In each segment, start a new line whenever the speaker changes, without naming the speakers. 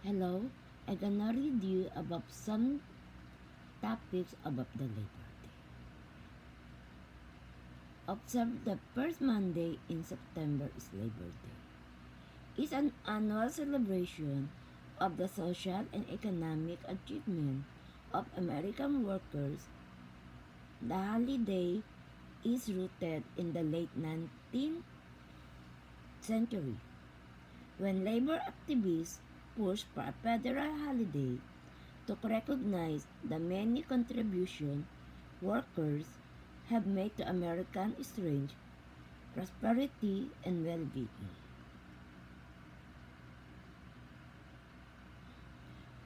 Hello, I'm gonna read you about some topics about the Labor Day. Observe the first Monday in September is Labor Day. It's an annual celebration of the social and economic achievement of American workers. The holiday is rooted in the late 19th century when labor activists pushed for a federal holiday to recognize the many contributions workers have made to American strength, prosperity, and well-being.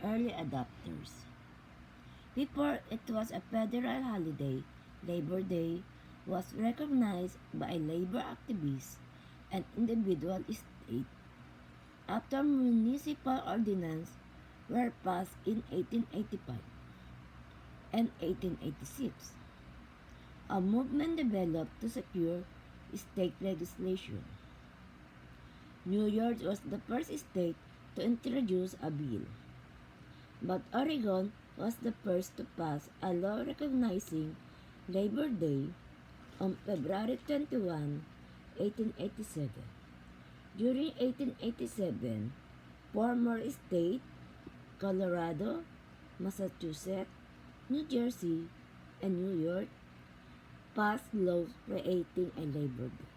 Early adopters. Before it was a federal holiday, Labor Day was recognized by labor activists and individual states after municipal ordinances were passed in 1885 and 1886. A movement developed to secure state legislation. New York was the first state to introduce a bill, but Oregon was the first to pass a law recognizing Labor Day on February 21, 1887. During 1887, four more states, Colorado, Massachusetts, New Jersey, and New York, passed laws creating a Labor Day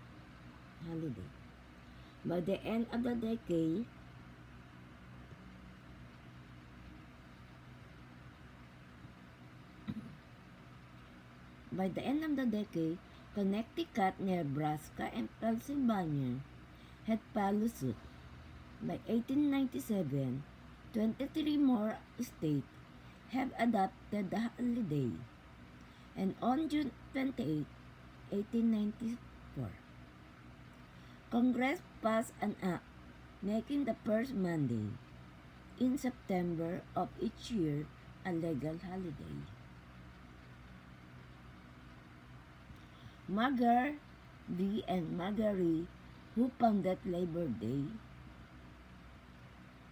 holiday. By the end of the decade, Connecticut, Nebraska, and Pennsylvania had followed suit. By 1897, 23 more states have adopted the holiday, and on June 28, 1894, Congress passed an act making the first Monday in September of each year a legal holiday. McGarvey and Margery, who founded Labor Day,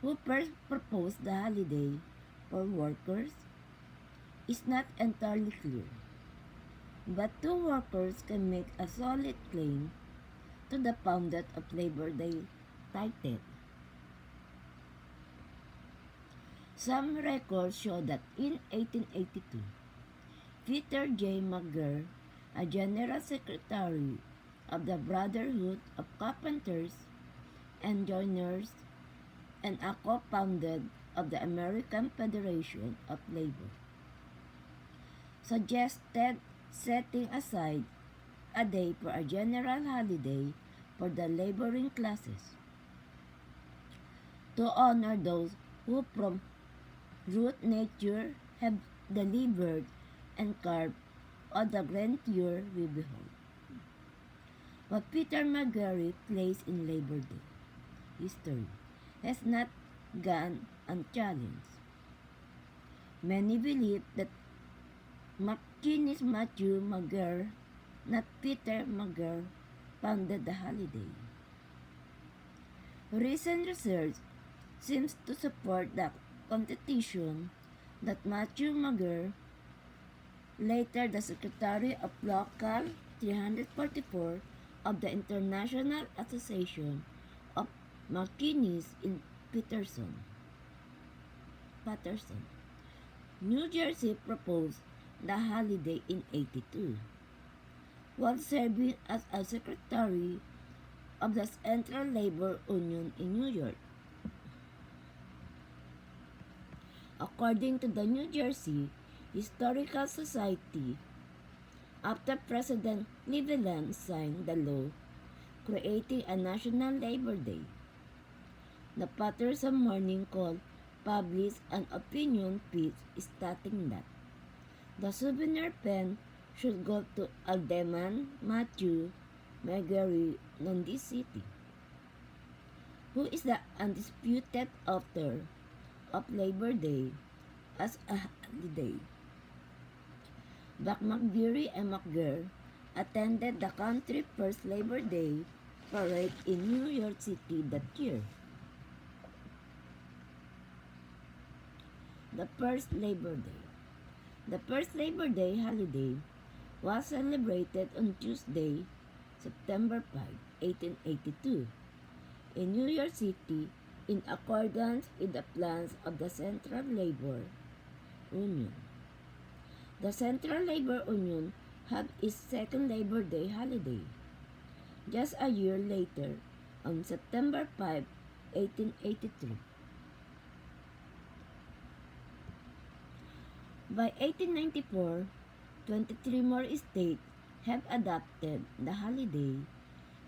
who first proposed the holiday for workers, is not entirely clear. But two workers can make a solid claim to the founder of Labor Day title. Some records show that in 1882, Peter J. McGirr, a general secretary of the Brotherhood of Carpenters and Joiners and a co-founder of the American Federation of Labor, suggested setting aside a day for a general holiday for the laboring classes to honor those who from root nature have delivered and carved all the grandeur we behold. What Peter McGarry placed in Labor Day history has not gone unchallenged. Many believe that McKinney's Matthew McGirr, not Peter McGirr, founded the holiday. Recent research seems to support the contention that Matthew McGirr, later the Secretary of Local 344 of the International Association of McKinneys in Paterson, New Jersey, proposed the holiday in 82, while serving as a secretary of the Central Labor Union in New York. According to the New Jersey Historical Society, after President Cleveland signed the law creating a National Labor Day, the Paterson Morning Call published an opinion piece stating that the souvenir pen should go to Alderman Matthew McGarry, Lundy City, who is the undisputed author of Labor Day as a holiday. Buck McGarry and McGirr attended the country's first Labor Day parade in New York City that year. the first Labor Day. The first Labor Day holiday was celebrated on Tuesday, September 5, 1882, in New York City in accordance with the plans of the Central Labor Union. The Central Labor Union had its second Labor Day holiday just a year later on September 5, 1883. By 1894, 23 more states have adopted the holiday,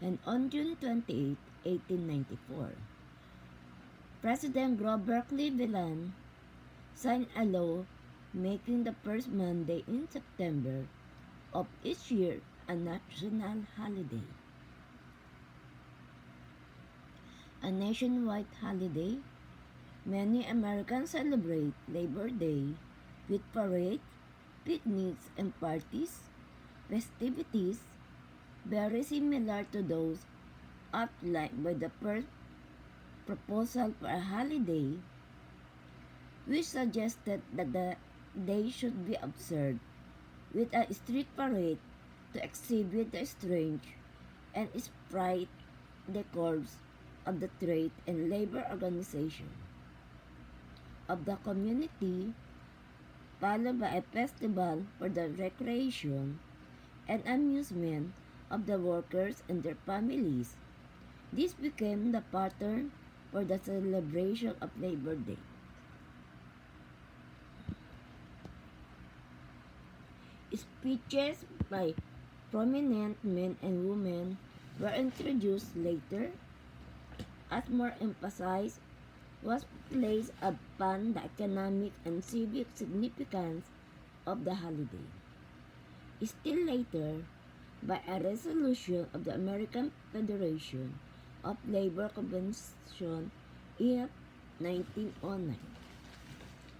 and on June 28, 1894, President Grover Cleveland signed a law making the first Monday in September of each year a national holiday. A nationwide holiday, many Americans celebrate Labor Day with parades, picnics, and parties, festivities very similar to those outlined by the first proposal for a holiday, which suggested that the day should be observed with a street parade to exhibit the strange and sprite decors of the trade and labor organization of the community, followed by a festival for the recreation and amusement of the workers and their families. This became the pattern for the celebration of Labor Day. Speeches by prominent men and women were introduced later as more emphasis was placed upon the economic and civic significance of the holiday. Still later, by a resolution of the American Federation of Labor Convention in 1909,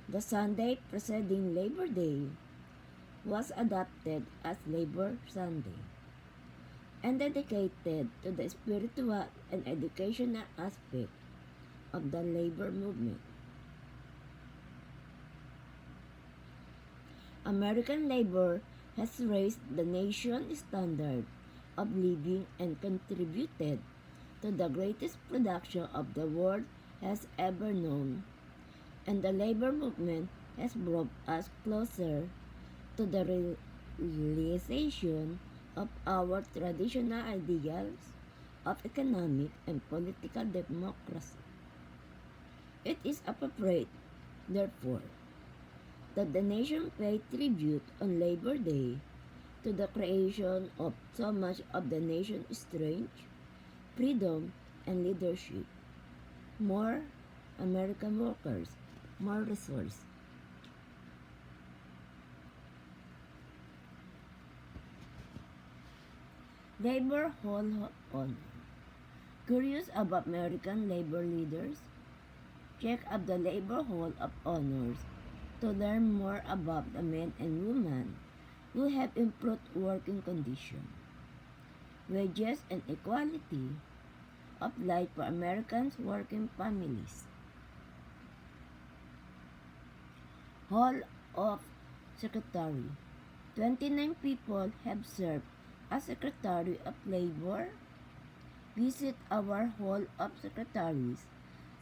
the Sunday preceding Labor Day was adopted as Labor Sunday and dedicated to the spiritual and educational aspect of the labor movement. American labor has raised the nation's standard of living and contributed to the greatest production of the world has ever known, and the labor movement has brought us closer to the realization of our traditional ideals of economic and political democracy. It is appropriate, therefore, that the nation pay tribute on Labor Day to the creation of so much of the nation's strength, freedom, and leadership. More American workers, more resources. Labor Hall of Honor. Curious about American labor leaders? Check out the Labor Hall of Honors to learn more about the men and women who have improved working conditions, wages, and equality of life for Americans' working families. Hall of Secretary. 29 people have served as Secretary of Labor. Visit our Hall of Secretaries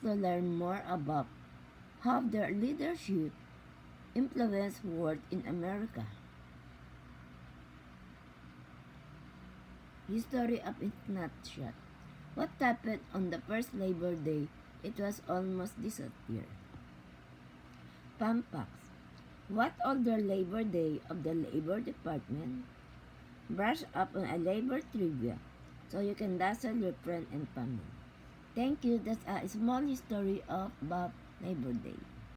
to learn more about how their leadership influenced work in America. History of it nutshot. What happened on the first Labor Day? It was almost disappeared. Fun facts. What older Labor Day of the Labor Department? Brush up on a labor trivia so you can dazzle your friend and family. Thank you. That's a small history of Bob Labor Day.